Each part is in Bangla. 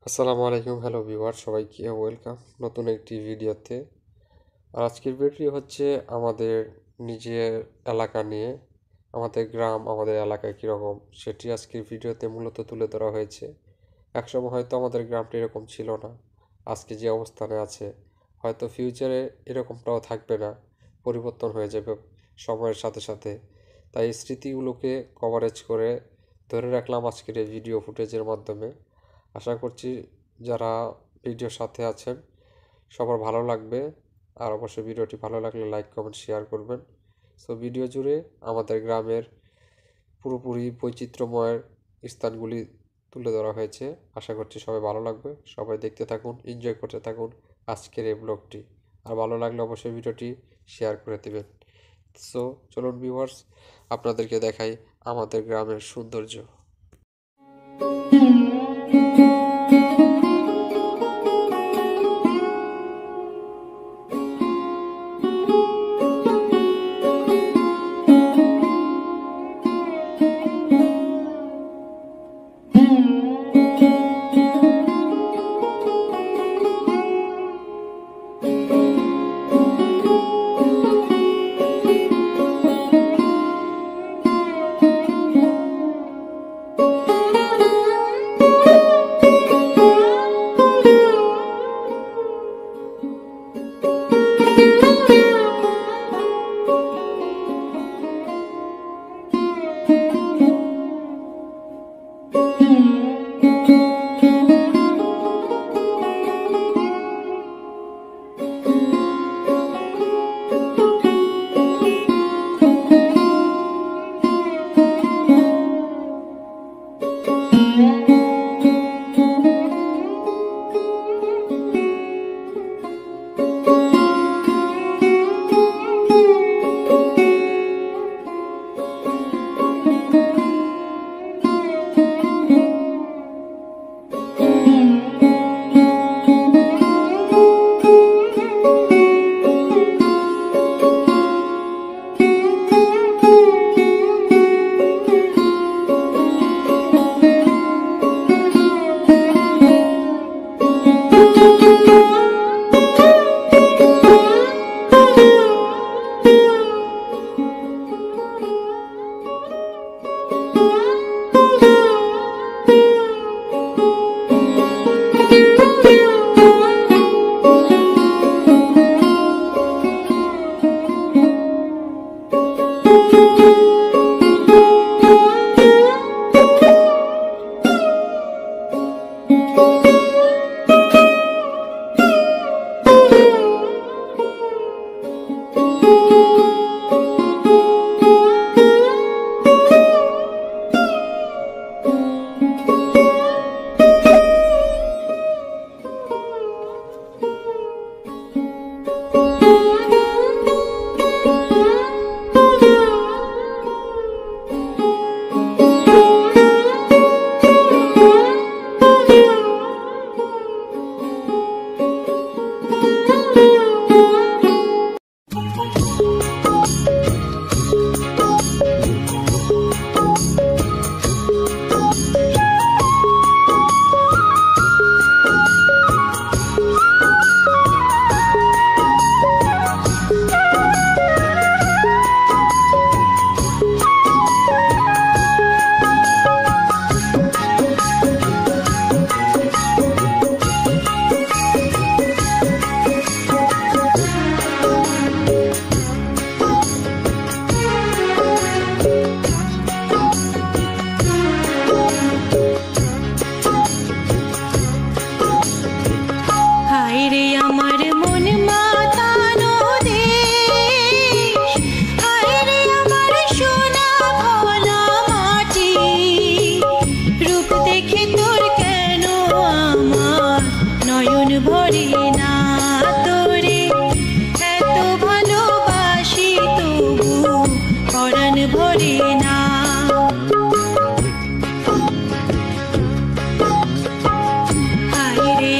আসসালামু আলাইকুম, হ্যালো ভিউয়ার, সবাইকে ওয়েলকাম নতুন একটি ভিডিওতে। আর আজকের ভিডিও হচ্ছে আমাদের নিজের এলাকা নিয়ে। আমাদের গ্রাম, আমাদের এলাকায় কীরকম সেটি আজকের ভিডিওতে মূলত তুলে ধরা হয়েছে। একসময় হয়তো আমাদের গ্রামটা এরকম ছিল না, আজকে যে অবস্থানে আছে। হয়তো ফিউচারে এরকমটাও থাকবে না, পরিবর্তন হয়ে যাবে সময়ের সাথে সাথে। তাই এই স্মৃতিগুলোকে কভারেজ করে ধরে রাখলাম আজকের এই ভিডিও ফুটেজের মাধ্যমে। আশা করছি যারা ভিডিওর সাথে আছেন সবার ভালো লাগবে। আর অবশ্যই ভিডিওটি ভালো লাগলে লাইক, কমেন্ট, শেয়ার করবেন। সো ভিডিও জুড়ে আমাদের গ্রামের পুরোপুরি বৈচিত্র্যময় স্থানগুলি তুলে ধরা হয়েছে। আশা করছি সবাই ভালো লাগবে। সবাই দেখতে থাকুন, এনজয় করতে থাকুন আজকের এই ব্লগটি। আর ভালো লাগলে অবশ্যই ভিডিওটি শেয়ার করে দেবেন। সো চলুন ভিউয়ার্স, আপনাদেরকে দেখাই আমাদের গ্রামের সৌন্দর্য।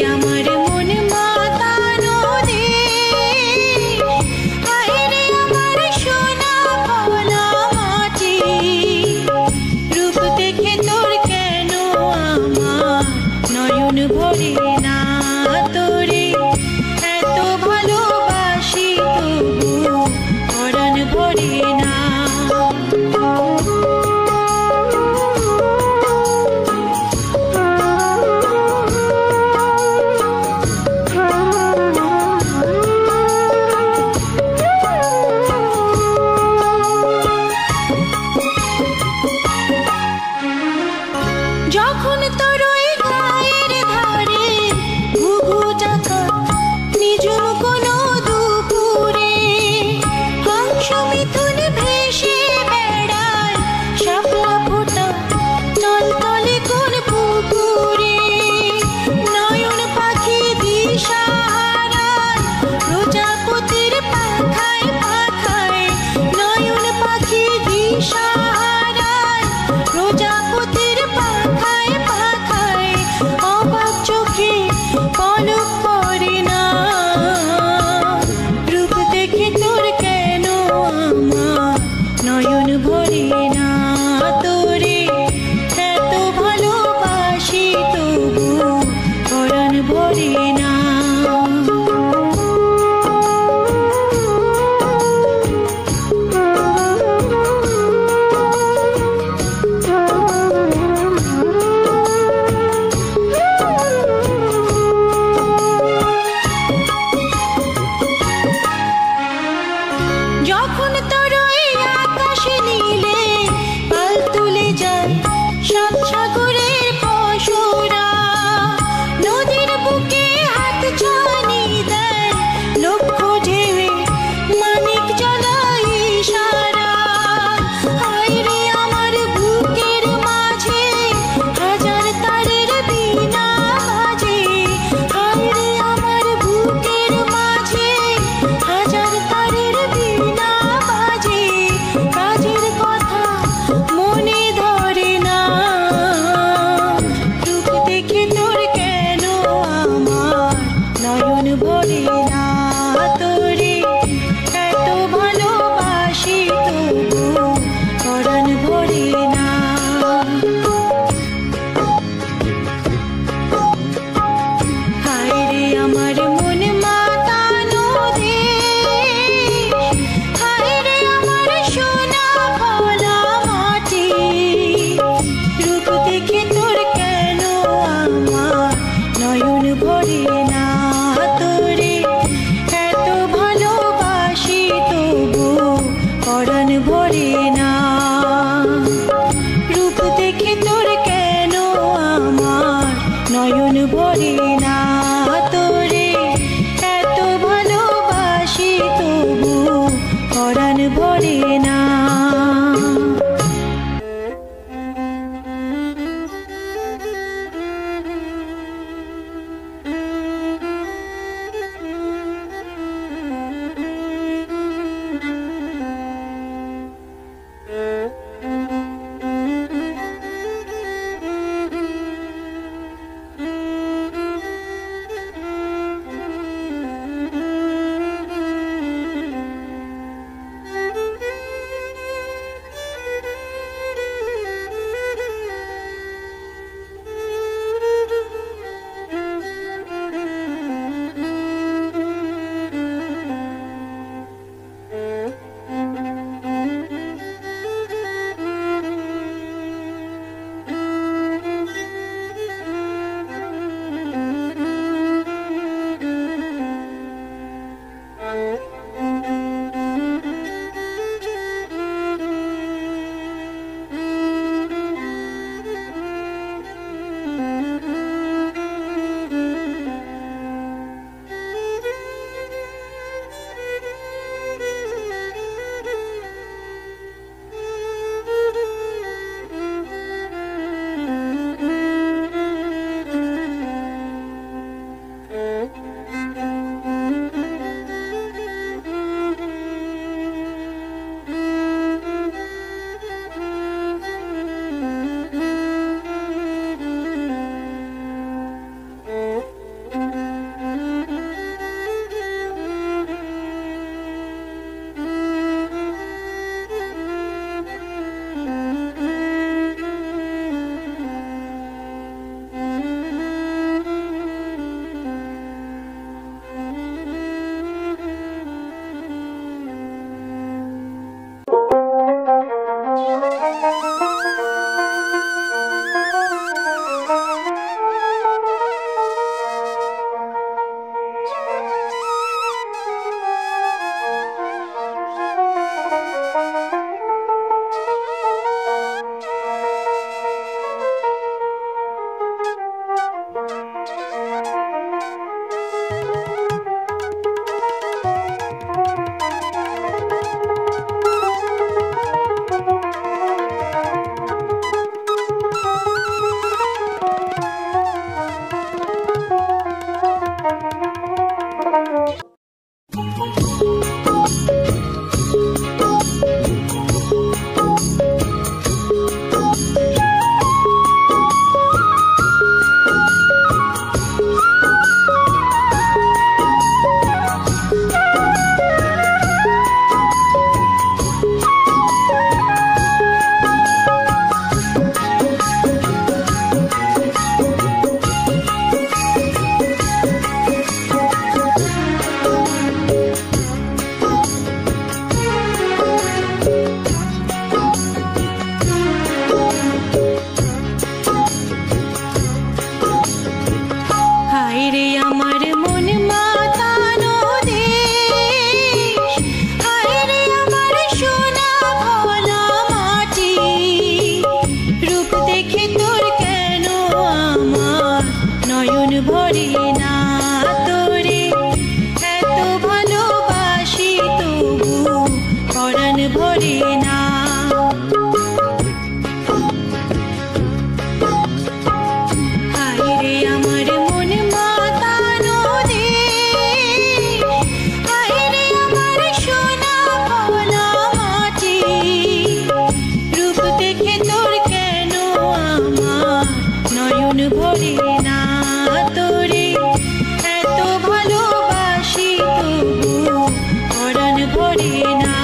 আমার মন মাতানো ভরে না তোরে এত ভালোবাসি তবু পরাণ ভরে না। যখন তোর ওই গায়ের ধারে ঘুঘু ডাকা নিজুম কোনো দুপুরে হংস মিথুন ভেসে বেড়ায় শাপলা ফোটা টলটলে কোন পুকুরে নয়ন পাখি দিশা হারায় প্রজাপতির পাখায় পাখায় নয়ন পাখি দিশা হারায় প্রজাপতির পাখায় পাখায় অবাক চোখে পলক পড়ে না রূপ দেখে তোর কেন আমার নয়ন ভরে না তোরে এত ভালোবাসি তবু পরাণ ভরে না। যখন তোর ওই আকাশ নীলে পাল তুলে যায় সাত সাগরের পশুরা নদীর বুকে হাত ছানি দেয় লক্ষ ঢেউয়ে মানিক জ্বালায় ইশারা হায় রে আমার বুকের মাঝে হাজার তারের বীণা বাজে হায় রে আমার বুকের মাঝে হাজার তারের বীণা বাজে কাজের কথা মনে ধরে না রূপ দেখে তোর কেন আমার নয়ন ভরে না তোরে এত ভালোবাসি তবু পরাণ ভরে না। হায় রে আমার মন মাতানো দেশ হায় রে আমার সোনা ভোলা মাটি রূপ দেখে তোর কেন আমার নয়ন ভরে না তোরে এত ভালোবাসি তবু পরাণ ভরে না রূপ দেখে তোর কেন আমার নয়ন ভরে না তোরে এত ভালোবাসি তবু পরাণ ভরে না। হায়রে আমার মন মাতানো দেশ, হায়রে আমার সোনা ভোলা মাটি, রূপ দেখে তোর কেন আমার নয়ন ভরে না, তোরে এত ভালোবাসি তবু পরাণ ভরে না। হায়রে আমার মন মাতানো দেশ, হায়রে আমার সোনা ভোলা মাটি, রূপ দেখে তোর কেন আমার নয়ন ভরে না, তোরে এত ভালোবাসি তবু পরাণ ভরে না।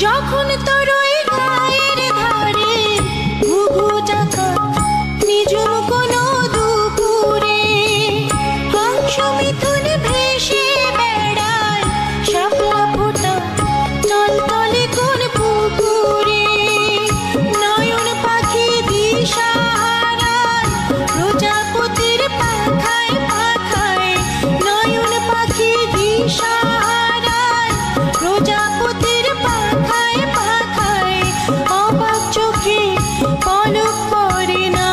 যখন তোর ওই গায়ের ধারে ঘুঘু ডাকা নিজুম কোনো দুপুরে, হংস মিথুন ভেসে বেড়ায় শাপলা ফোটা টলটলে কোন পুকুরে, নয়ন পাখি দিশাহারায় প্রজাপতির পাখায় পাখায়, নয়ন পাখি দিশাহারায় প্রজাপতির পাখায় পাখায়, অবাক চোখে পলক পড়ে না,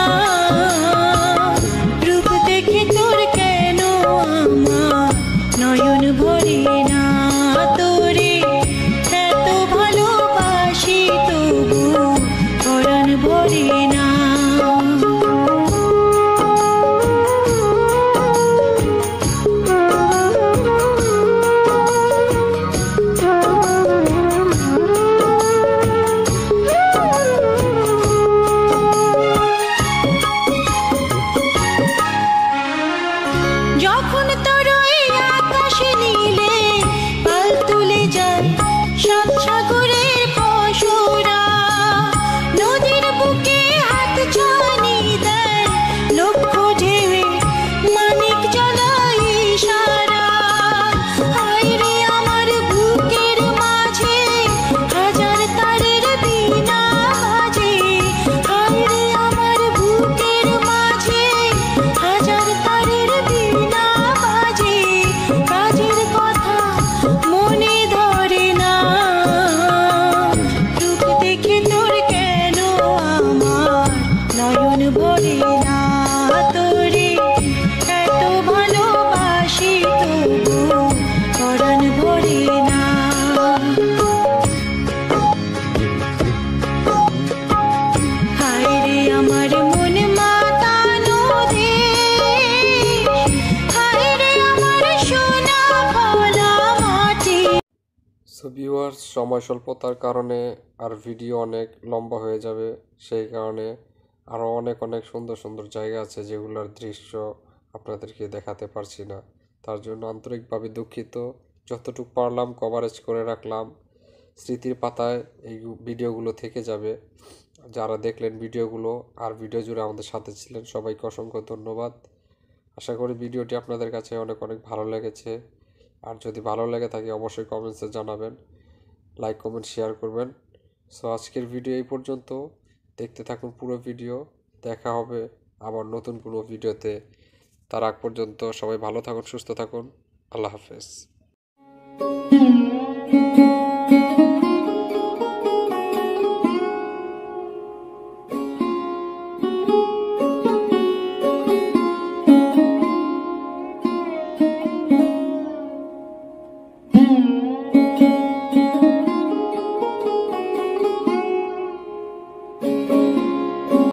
রূপ দেখে তোর কেন আমার নয়ন ভরে না, তোরে এত ভালোবাসি তবু পরাণ ভরে না। যখন তোর ওই আকাশ নীলে পাল তুলে যায় সাত সাগরের পশুরা, নদীর বুকে হাত ছানি দেয় লক্ষ ঢেউয়ে মানিক জ্বালায় ইশারা, হায়রে আমার বুকের মাঝে হাজার তারের বীণা বাজে, হায়রে আমার বুকের মাঝে হাজার তারের বীণা বাজে, কাজের কথা মনে ধরে না, রূপ দেখে তোর কেন আমার নয়ন ভরে না, তোরে এত ভালোবাসি তবু পরাণ ভরে না। হায়রে আমার মন মাতানো দেশ, হায়রে আমার সোনা ভোলা মাটি। সো ভিউয়ার্স, সময় স্বল্পতার কারণে আর ভিডিও অনেক লম্বা হয়ে যাবে, সেই কারণে আরও অনেক অনেক সুন্দর সুন্দর জায়গা আছে যেগুলোর দৃশ্য আপনাদেরকে দেখাতে পারছি না, তার জন্য আন্তরিকভাবে দুঃখিত। যতটুকু পারলাম কভারেজ করে রাখলাম, স্মৃতির পাতায় এই ভিডিওগুলো থেকে যাবে। যারা দেখলেন ভিডিওগুলো আর ভিডিও জুড়ে আমাদের সাথে ছিলেন, সবাইকে অসংখ্য ধন্যবাদ। আশা করি ভিডিওটি আপনাদের কাছে অনেক অনেক ভালো লেগেছে, আর যদি ভালো লেগে থাকে অবশ্যই কমেন্টসে জানাবেন, লাইক কমেন্ট শেয়ার করবেন। সো আজকের ভিডিও এই পর্যন্ত, দেখতে থাকুন পুরো ভিডিও, দেখা হবে আবার নতুন কোনো ভিডিওতে। তার আগ পর্যন্ত সবাই ভালো থাকুন, সুস্থ থাকুন, আল্লাহ হাফেজ।